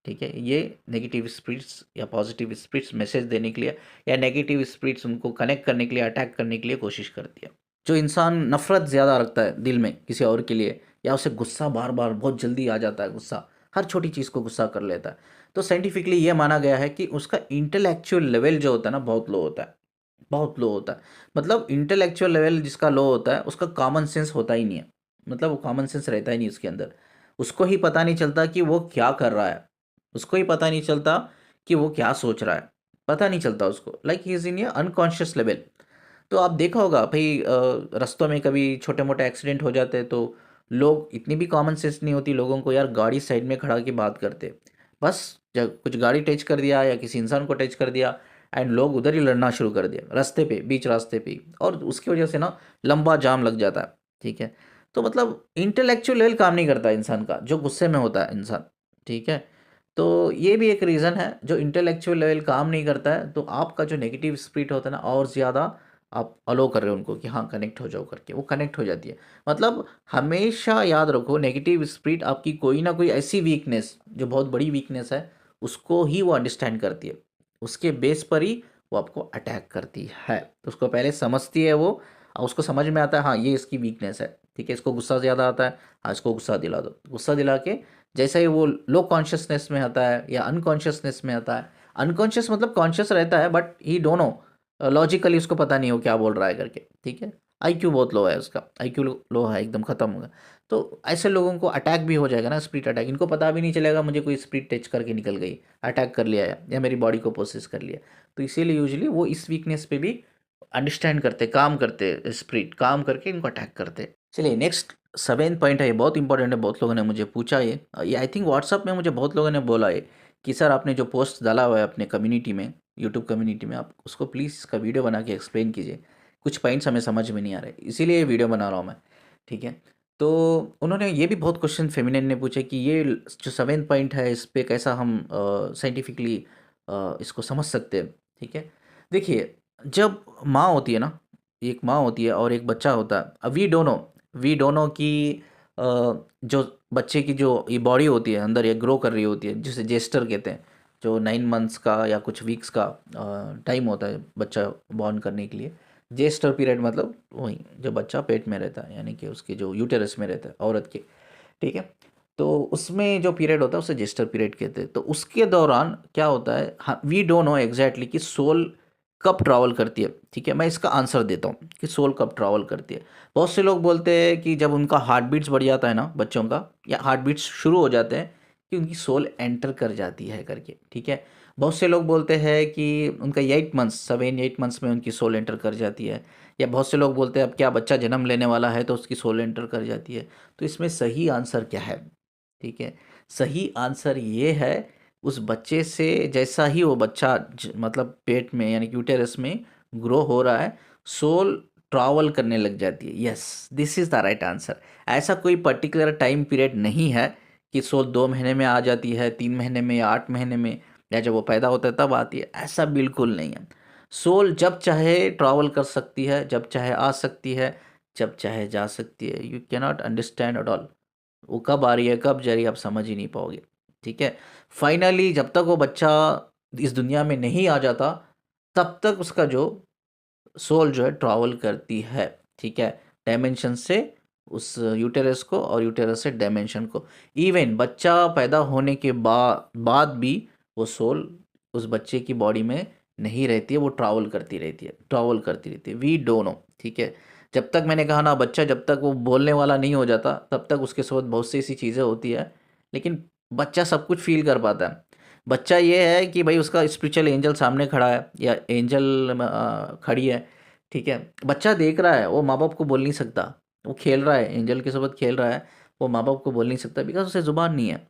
ठीक है, ये नेगेटिव स्पिरिट्स या पॉजिटिव स्पिरिट्स मैसेज देने के लिए, या नेगेटिव स्पिरिट्स उनको कनेक्ट करने के लिए, अटैक करने के लिए कोशिश करती है। जो इंसान नफरत ज़्यादा रखता है दिल में किसी और के लिए, या उसे गुस्सा बार बार बहुत जल्दी आ जाता है, गुस्सा हर छोटी चीज़ को गुस्सा कर लेता है, तो साइंटिफिकली ये माना गया है कि उसका इंटेलेक्चुअल लेवल जो होता है ना बहुत लो होता है, बहुत लो होता है। मतलब इंटेलेक्चुअल लेवल जिसका लो होता है उसका कॉमन सेंस होता ही नहीं है, मतलब वो कॉमन सेंस रहता ही नहीं उसके अंदर। उसको ही पता नहीं चलता कि वो क्या कर रहा है, उसको ही पता नहीं चलता कि वो क्या सोच रहा है, पता नहीं चलता उसको, like he is in A unconscious level. तो आप देखा होगा भाई, रास्तों में कभी छोटे मोटे एक्सीडेंट हो जाते हैं तो लोग, इतनी भी कॉमन सेंस नहीं होती लोगों को यार, गाड़ी साइड में खड़ा के बात करते। बस जब कुछ गाड़ी टच कर दिया या किसी इंसान को टच कर दिया एंड लोग उधर ही लड़ना शुरू कर दिया रास्ते पे, बीच रास्ते पे ही, और उसकी वजह से ना लंबा जाम लग जाता है। ठीक है, तो मतलब इंटेलेक्चुअल लेवल काम नहीं करता इंसान का, जो गुस्से में होता है इंसान। ठीक है, तो ये भी एक रीज़न है, जो इंटेलेक्चुअल लेवल काम नहीं करता है तो आपका जो नेगेटिव स्पिरिट होता है ना, और ज़्यादा आप अलो कर रहे हो उनको कि हाँ कनेक्ट हो जाओ करके, वो कनेक्ट हो जाती है। मतलब हमेशा याद रखो, नेगेटिव स्पिरिट आपकी कोई ना कोई ऐसी वीकनेस जो बहुत बड़ी वीकनेस है उसको ही वो अंडरस्टैंड करती है, उसके बेस पर ही वो आपको अटैक करती है। तो उसको पहले समझती है वो, और उसको समझ में आता है हाँ ये इसकी वीकनेस है। ठीक है, इसको गुस्सा ज़्यादा आता है, हाँ इसको गुस्सा दिला दो, गुस्सा दिला के जैसे ही वो लो कॉन्शियसनेस में आता है या अनकॉन्शियसनेस में आता है, अनकॉन्शियस मतलब कॉन्शियस रहता है but he don't know, logically उसको पता नहीं हो क्या बोल रहा है करके। ठीक है, आईक्यू बहुत लो है उसका, आईक्यू लो है एकदम ख़त्म होगा। तो ऐसे लोगों को अटैक भी हो जाएगा ना, स्प्रिट अटैक, इनको पता भी नहीं चलेगा मुझे कोई स्प्रिट टच करके निकल गई, अटैक कर लिया या मेरी बॉडी को पोसेस कर लिया। तो इसीलिए यूजुअली वो इस वीकनेस पे भी अंडरस्टैंड करते, काम करते, स्प्रिट काम करके इनको अटैक करते। चलिए नेक्स्ट 7th पॉइंट है, ये बहुत इंपॉर्टेंट है, बहुत लोगों ने मुझे पूछा ये आई थिंक व्हाट्सअप में मुझे बहुत लोगों ने बोला है कि सर आपने जो पोस्ट डाला हुआ है अपने कम्युनिटी में, यूट्यूब कम्युनिटी में, आप उसको प्लीज़ इसका वीडियो बना के एक्सप्लेन कीजिए, कुछ पॉइंट्स हमें समझ में नहीं आ रहे, इसीलिए ये वीडियो बना रहा हूँ मैं। ठीक है, तो उन्होंने ये भी बहुत क्वेश्चन फेमिनिन ने पूछे कि ये जो 7th पॉइंट है इस पे कैसा हम साइंटिफिकली इसको समझ सकते हैं। ठीक है, देखिए जब माँ होती है ना, एक माँ होती है और एक बच्चा होता है, वी दोनों की अ, जो बच्चे की जो ये बॉडी होती है अंदर, ये ग्रो कर रही होती है, जिसे जेस्टर कहते हैं, जो 9 मंथ्स का या कुछ वीक्स का टाइम होता है बच्चा बॉर्न करने के लिए। जेस्टर पीरियड मतलब वही जो बच्चा पेट में रहता है, यानी कि उसके जो यूटेरस में रहता है औरत के। ठीक है, तो उसमें जो पीरियड होता है उसे जेस्टर पीरियड कहते हैं। तो उसके दौरान क्या होता है, हाँ वी डोंट नो एग्जैक्टली कि सोल कब ट्रैवल करती है। ठीक है, मैं इसका आंसर देता हूँ कि सोल कब ट्रैवल करती है। बहुत से लोग बोलते हैं कि जब उनका हार्ट बीट्स बढ़ जाता है ना बच्चों का, या हार्ट बीट्स शुरू हो जाते हैं, कि उनकी सोल एंटर कर जाती है करके। ठीक है, बहुत से लोग बोलते हैं कि उनका 8 मंथ्स, 7-8 मंथ्स में उनकी सोल एंटर कर जाती है, या बहुत से लोग बोलते हैं अब क्या बच्चा जन्म लेने वाला है तो उसकी सोल एंटर कर जाती है। तो इसमें सही आंसर क्या है? ठीक है, सही आंसर ये है, उस बच्चे से जैसा ही वो बच्चा मतलब पेट में यानी कि यूटेरस में ग्रो हो रहा है, सोल ट्रैवल करने लग जाती है। Yes, this is the right answer. ऐसा कोई पर्टिकुलर टाइम पीरियड नहीं है कि सोल 2 महीने में आ जाती है, 3 महीने में या 8 महीने में, या जब वो पैदा होता है तब आती है, ऐसा बिल्कुल नहीं है। सोल जब चाहे ट्रैवल कर सकती है, जब चाहे आ सकती है, जब चाहे जा सकती है। You cannot understand at all, वो कब आ रही है कब जा रही है आप समझ ही नहीं पाओगे। ठीक है, फाइनली जब तक वो बच्चा इस दुनिया में नहीं आ जाता तब तक उसका जो सोल जो है ट्रैवल करती है। ठीक है, डायमेंशन से उस यूटेरस को और यूटेरस से डायमेंशन को। इवन बच्चा पैदा होने के बाद भी वो सोल उस बच्चे की बॉडी में नहीं रहती है, वो ट्रैवल करती रहती है, ट्रैवल करती रहती है। We don't know. ठीक है, जब तक मैंने कहा ना, बच्चा जब तक वो बोलने वाला नहीं हो जाता तब तक उसके साथ बहुत सी ऐसी चीज़ें होती है, लेकिन बच्चा सब कुछ फील कर पाता है। बच्चा ये है कि भाई उसका स्पिरिचुअल एंजल सामने खड़ा है या एंजल खड़ी है। ठीक है, बच्चा देख रहा है, वो माँ बाप को बोल नहीं सकता, वो खेल रहा है एंजल के साथ खेल रहा है, वो माँ बाप को बोल नहीं सकता बिकॉज उसे ज़ुबान नहीं है।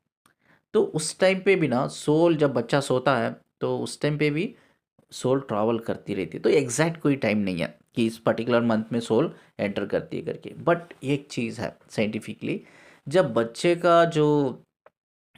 तो उस टाइम पे भी ना सोल, जब बच्चा सोता है तो उस टाइम पे भी सोल ट्रैवल करती रहती है। तो एग्जैक्ट कोई टाइम नहीं है कि इस पर्टिकुलर मंथ में सोल एंटर करती है करके। बट एक चीज़ है साइंटिफिकली, जब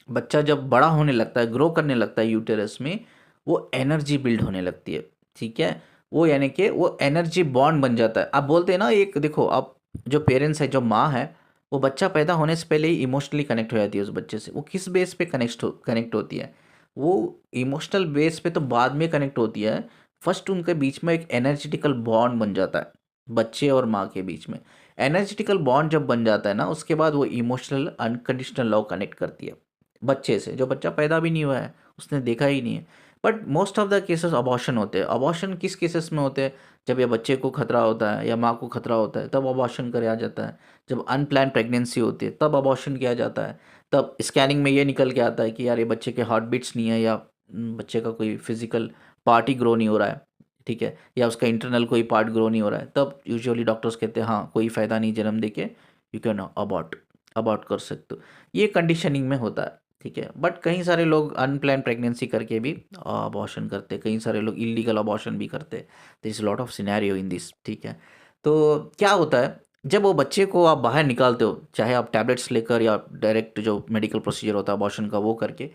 बच्चा जब बड़ा होने लगता है, ग्रो करने लगता है यूटेरस में, वो एनर्जी बिल्ड होने लगती है। ठीक है, वो यानी कि वो एनर्जी बॉन्ड बन जाता है। आप बोलते हैं ना, एक देखो आप, जो पेरेंट्स है, जो माँ है, वो बच्चा पैदा होने से पहले ही इमोशनली कनेक्ट हो जाती है उस बच्चे से। वो किस बेस पे कनेक्ट होती है? वो इमोशनल बेस पे तो बाद में कनेक्ट होती है। फर्स्ट उनके बीच में एक एनर्जेटिकल बॉन्ड बन जाता है, बच्चे और माँ के बीच में। एनर्जेटिकल बॉन्ड जब बन जाता है ना, उसके बाद वो इमोशनल अनकंडीशनल लव कनेक्ट करती है बच्चे से, जो बच्चा पैदा भी नहीं हुआ है उसने देखा ही नहीं है। But most of the cases abortion होते हैं। अबॉर्शन किस केसेस में होते हैं? जब या बच्चे को खतरा होता है या माँ को खतरा होता है तब अबॉर्शन कराया जाता है। जब अनप्लान प्रेगनेंसी होती है तब अबॉर्शन किया जाता है। तब स्कैनिंग में ये निकल के आता है कि यार ये बच्चे के हार्ट बीट्स नहीं है, या बच्चे का कोई फिजिकल पार्ट ही ग्रो नहीं हो रहा है, ठीक है, या उसका इंटरनल कोई पार्ट ग्रो नहीं हो रहा है, तब यूजुअली डॉक्टर्स कहते हैं हाँ कोई फ़ायदा नहीं जन्म दे के, यू कैन अबॉर्ट, अबॉर्ट कर सकते हो। ये कंडीशनिंग में होता है, ठीक है। बट कई सारे लोग अनप्लान प्रेगनेंसी करके भी अबॉर्शन करते, कई सारे लोग इलीगल अबॉर्शन भी करते। There is lot of scenario in this, ठीक है। तो क्या होता है, जब वो बच्चे को आप बाहर निकालते हो, चाहे आप टैबलेट्स लेकर या डायरेक्ट जो मेडिकल प्रोसीजर होता है अबॉर्शन का वो करके,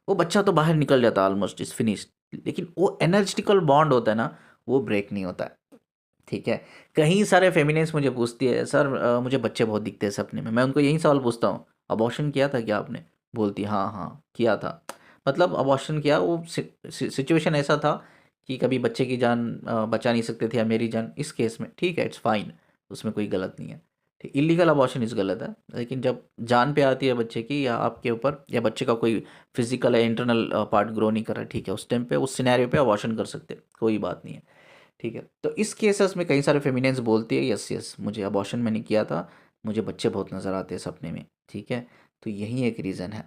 वो बच्चा तो बाहर निकल जाता है, ऑलमोस्ट इज फिनिश्ड। लेकिन वो एनर्जेटिकल बॉन्ड होता है ना, वो ब्रेक नहीं होता है, ठीक है। कहीं सारे फेमिनिस्ट मुझे पूछती है सर मुझे बच्चे बहुत दिखते हैं सपने में। मैं उनको यही सवाल पूछता हूँ, अबॉर्शन किया था क्या आपने? बोलती हाँ हाँ किया था। मतलब अबॉर्शन किया, वो सिचुएशन ऐसा था कि कभी बच्चे की जान बचा नहीं सकते थे या मेरी जान, इस केस में ठीक है, इट्स फाइन, उसमें कोई गलत नहीं है। ठीक, इलीगल अबॉर्शन इस गलत है। लेकिन जब जान पे आती है बच्चे की या आपके ऊपर, या बच्चे का कोई फिजिकल या इंटरनल पार्ट ग्रो नहीं कर रहा है, ठीक है, उस टाइम पे उस सिनेरियो पे अबॉर्शन कर सकते हैं, कोई बात नहीं है, ठीक है। तो इस केसेस में कई सारे फेमिनियंस बोलती है यस यस मुझे अबॉर्शन मैंने किया था, मुझे बच्चे बहुत नज़र आते हैं सपने में, ठीक है। तो यही एक रीज़न है,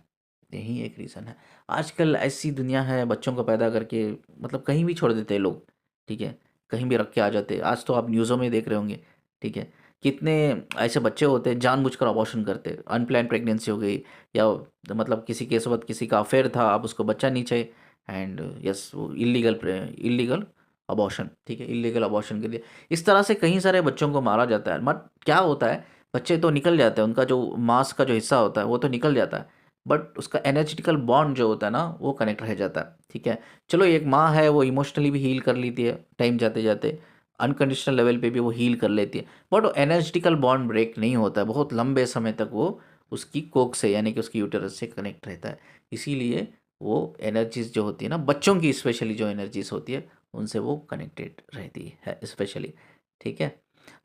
यही एक रीज़न है। आजकल ऐसी दुनिया है, बच्चों को पैदा करके मतलब कहीं भी छोड़ देते हैं लोग, ठीक है, कहीं भी रख के आ जाते हैं। आज तो आप न्यूज़ों में देख रहे होंगे, ठीक है, कितने ऐसे बच्चे होते हैं जानबूझकर अबॉर्शन करते, अनप्लान प्रेगनेंसी हो गई, या मतलब किसी के साथ किसी का अफेयर था, अब उसको बच्चा नहीं चाहिए, एंड यस वो इलीगल इलीगल अबॉर्शन, ठीक है, इलीगल अबॉर्शन के लिए इस तरह से कई सारे बच्चों को मारा जाता है। मत क्या होता है, बच्चे तो निकल जाते हैं, उनका जो मांस का जो हिस्सा होता है वो तो निकल जाता है, बट उसका एनर्जेटिकल बॉन्ड जो होता है ना वो कनेक्ट रह जाता है, ठीक है। चलो एक माँ है वो इमोशनली भी हील कर लेती है टाइम जाते जाते, अनकंडीशनल लेवल पे भी वो हील कर लेती है, बट वो एनर्जेटिकल बॉन्ड ब्रेक नहीं होता है, बहुत लंबे समय तक वो उसकी कोख से यानी कि उसकी यूटेरस से कनेक्ट रहता है। इसीलिए वो एनर्जीज जो होती है ना बच्चों की, स्पेशली जो एनर्जीज होती है उनसे वो कनेक्टेड रहती है स्पेशली, ठीक है।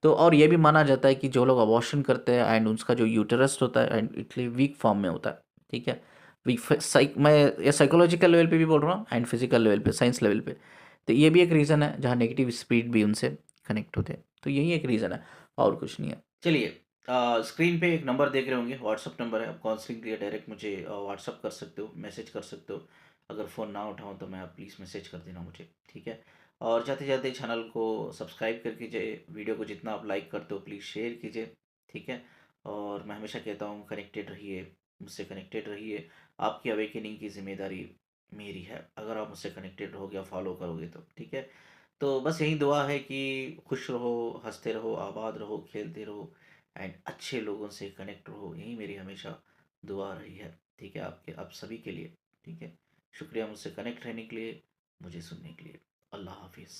तो और ये भी माना जाता है कि जो लोग अबॉर्शन करते हैं एंड उसका जो यूटेरस होता है एंड इटली वीक फॉर्म में होता है, ठीक है, वीक, मैं ये साइकोलॉजिकल लेवल पे भी बोल रहा हूँ एंड फिजिकल लेवल पे, साइंस लेवल पे। तो ये भी एक रीज़न है जहाँ नेगेटिव स्पीड भी उनसे कनेक्ट होते हैं, तो यही एक रीज़न है और कुछ नहीं है। चलिए, स्क्रीन पे एक नंबर देख रहे होंगे, व्हाट्सअप नंबर है, आप काउंसलिंग के लिए डायरेक्ट मुझे व्हाट्सअप कर सकते हो, मैसेज कर सकते हो। अगर फ़ोन ना उठाऊँ तो मैं आप प्लीज़ मैसेज कर देना मुझे, ठीक है। और जाते-जाते चैनल को सब्सक्राइब कर कीजिए, वीडियो को जितना आप लाइक करते हो प्लीज़ शेयर कीजिए, ठीक है। और मैं हमेशा कहता हूँ कनेक्टेड रहिए, मुझसे कनेक्टेड रहिए, आपकी अवेकनिंग की ज़िम्मेदारी मेरी है, अगर आप मुझसे कनेक्टेड रहोगे या फॉलो करोगे तो, ठीक है। तो बस यही दुआ है कि खुश रहो, हँसते रहो, आबाद रहो, खेलते रहो एंड अच्छे लोगों से कनेक्ट रहो, यही मेरी हमेशा दुआ रही है, ठीक है, आपके आप सभी के लिए, ठीक है। शुक्रिया मुझसे कनेक्ट रहने के लिए, मुझे सुनने के लिए। अल्लाह हाफिज़।